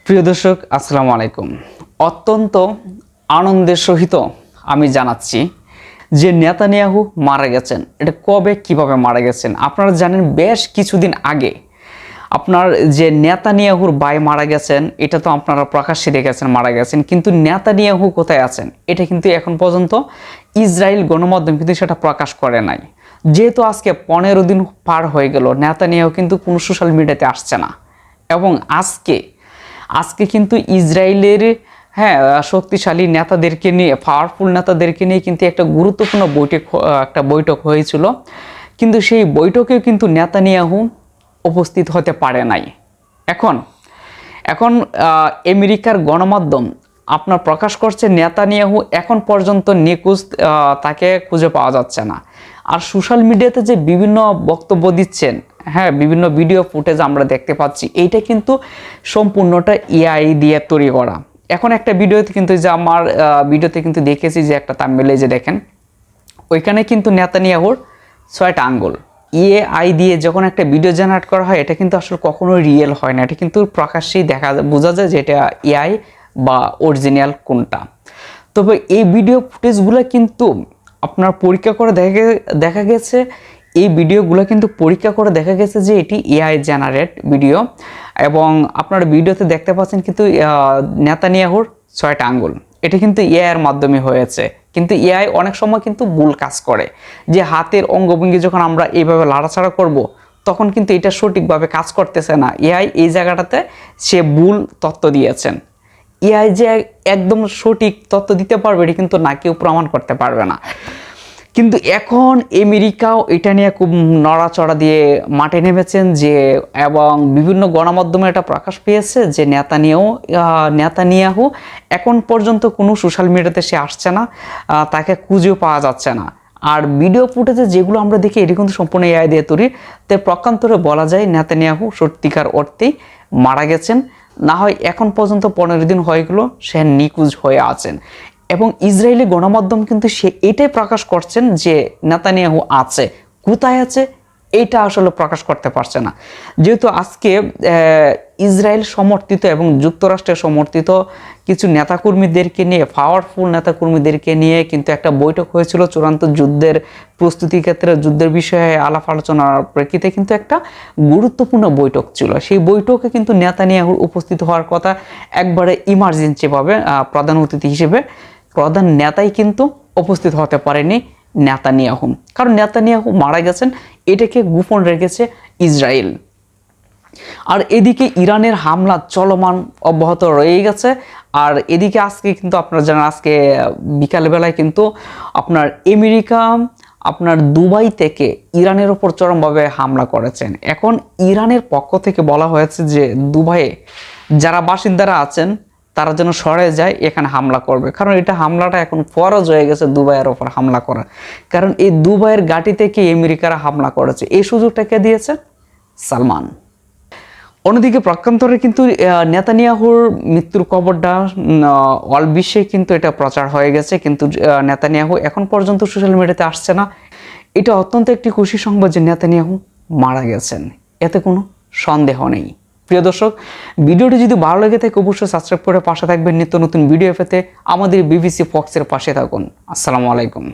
প্রিয় দর্শক আসসালামু আলাইকুম। অত্যন্ত আনন্দের সহিত আমি জানাচ্ছি যে নেতানিয়াহু মারা গেছেন। এটা কবে কিভাবে মারা গেছেন আপনারা জানেন। বেশ কিছুদিন আগে আপনার যে নেতানিয়াহুর ভাই মারা গেছেন, এটা তো আপনারা প্রকাশ্যে দেখেছেন মারা গেছেন, কিন্তু নেতানিয়াহু কোথায় আছেন এটা কিন্তু এখন পর্যন্ত ইসরায়েল গণমাধ্যম কিন্তু সেটা প্রকাশ করে নাই। যেহেতু আজকে 15 দিন পার হয়ে গেল, নেতানিয়াহু কিন্তু কোনো সোশ্যাল মিডিয়াতে আসছে না। এবং আজকে কিন্তু ইসরায়েলের শক্তিশালী নেতাদেরকে নিয়ে, পাওয়ারফুল নেতাদেরকে নিয়ে কিন্তু একটা গুরুত্বপূর্ণ বৈঠক হয়েছিল, কিন্তু সেই বৈঠকেও কিন্তু নেতানিয়াহু উপস্থিত হতে পারে নাই। এখন আমেরিকার গণমাধ্যম আপনার প্রকাশ করছে নেতানিয়াহু এখন পর্যন্ত নিখোঁজ, তাকে খুঁজে পাওয়া যাচ্ছে না। আর সোশ্যাল মিডিয়াতে যে বিভিন্ন বক্তব্য দিচ্ছেন, বিভিন্ন ভিডিও ফুটেজ আমরা দেখতে পাচ্ছি, এইটা কিন্তু সম্পূর্ণটা এআই দিয়ে তৈরি করা। এখন একটা ভিডিওতে কিন্তু যে আমার ভিডিওতে কিন্তু দেখেছি যে একটা থাম্বনেইলে যে দেখেন, ওইখানে কিন্তু নেতানিয়াহুর 6টা আঙ্গুল এআই দিয়ে যখন একটা ভিডিও জেনারেট করা হয়, এটা কিন্তু আসলে কখনো রিয়েল হয় না। এটা কিন্তু প্রকাশ্যেই বোঝা যায় যে এটা এআই বা অরিজিনাল কোনটা। তবে এই ভিডিও ফুটেজগুলো কিন্তু আপনার পরীক্ষা করে দেখা গেছে, এই ভিডিওগুলো কিন্তু পরীক্ষা করে দেখা গেছে যে এটি এআই জেনারেট ভিডিও। এবং আপনারা ভিডিওতে দেখতে পাচ্ছেন কিন্তু নেতানিয়াহুর 6টা আঙ্গুল, এটা কিন্তু এআই এর মাধ্যমে হয়েছে। কিন্তু এআই অনেক সময় কিন্তু ভুল কাজ করে, যে হাতের অঙ্গভঙ্গি যখন আমরা এইভাবে লাড়াচাড়া করব, তখন কিন্তু এটা সঠিকভাবে কাজ করতেছে না। এআই এই জায়গাটাতে সে ভুল তথ্য দিয়েছেন। এআই যে একদম সঠিক তথ্য দিতে পারবে এটা কিন্তু না কেউ প্রমাণ করতে পারবে না। কিন্তু এখন আমেরিকাও এটা নিয়ে খুব নড়াচড়া দিয়ে মাঠে নেমেছেন, এবং বিভিন্ন গণমাধ্যমে এটা প্রকাশ পেয়েছে যে নেতানিয়াহু এখন পর্যন্ত কোনো সোশ্যাল মিডিয়াতে সে আসছে না, তাকে খুঁজেও পাওয়া যাচ্ছে না। আর ভিডিও ফুটেজে যেগুলো আমরা দেখি এটি কিন্তু সম্পূর্ণ এআই দিয়ে তৈরি। তাই প্রকান্তরে বলা যায় নেতানিয়াহু সত্যিকার অর্থেই মারা গেছেন, না হয় এখন পর্যন্ত 15 দিন হয়ে গেল সে নিখোঁজ হয়ে আছেন। এবং ইসরায়েলি গণমাধ্যম কিন্তু সে এটাই প্রকাশ করছেন যে নেতানিয়াহু আছে, কোথায় আছে এটা আসলে প্রকাশ করতে পারছে না। যেহেতু আজকে ইসরায়েল সমর্থিত এবং যুক্তরাষ্ট্রের সমর্থিত কিছু নেতাকর্মীদেরকে নিয়ে, পাওয়ারফুল নেতাকর্মীদেরকে নিয়ে কিন্তু একটা বৈঠক হয়েছিল চূড়ান্ত যুদ্ধের প্রস্তুতি ক্ষেত্রে, যুদ্ধের বিষয়ে আলাপ আলোচনার প্রেক্ষিতে কিন্তু একটা গুরুত্বপূর্ণ বৈঠক ছিল। সেই বৈঠকে কিন্তু নেতানিয়াহুর উপস্থিত হওয়ার কথা, একবারে ইমার্জেন্সিভাবে প্রধান অতিথি হিসেবে প্রধান নেতাই কিন্তু উপস্থিত হতে পারেনি নেতানিয়াহু, কারণ নেতানিয়াহু মারা গেছেন, এটাকে গোপন রেখেছে ইসরায়েল। আর এদিকে ইরানের হামলা চলমান অব্যাহত রয়ে গেছে। আর এদিকে আজকে কিন্তু আপনারা জানেন, আজকে বিকালবেলায় কিন্তু আপনার আমেরিকা আপনার দুবাই থেকে ইরানের ওপর চরমভাবে হামলা করেছেন। এখন ইরানের পক্ষ থেকে বলা হয়েছে যে দুবাইয়ে যারা বাসিন্দারা আছেন তারা যেন সরে যায়, এখানে হামলা করবে, কারণ হামলাটা এখন ফরজ হয়ে গেছে দুবাইয়ের ওপর হামলা করা। কারণ এই দুবাইয়ের ঘাঁটি থেকে আমেরিকারা হামলা করেছে, এই সুযোগটা কে দিয়েছে? সালমান। অন্যদিকে প্রকান্তরে কিন্তু নেতানিয়াহুর মৃত্যুর খবরটা অল বিশ্বে কিন্তু এটা প্রচার হয়ে গেছে, কিন্তু নেতানিয়াহু এখন পর্যন্ত সোশ্যাল মিডিয়াতে আসছে না। এটা অত্যন্ত একটি খুশি সংবাদ যে নেতানিয়াহু মারা গেছেন, এতে কোনো সন্দেহ নেই। প্রিয় দর্শক, ভিডিওটি যদি ভালো লেগে থাকে অবশ্যই সাবস্ক্রাইব করে পাশে থাকবেন। নিত্য নতুন ভিডিও পেতে আমাদের বিবিসি ফক্সের পাশে থাকুন। আসসালামু আলাইকুম।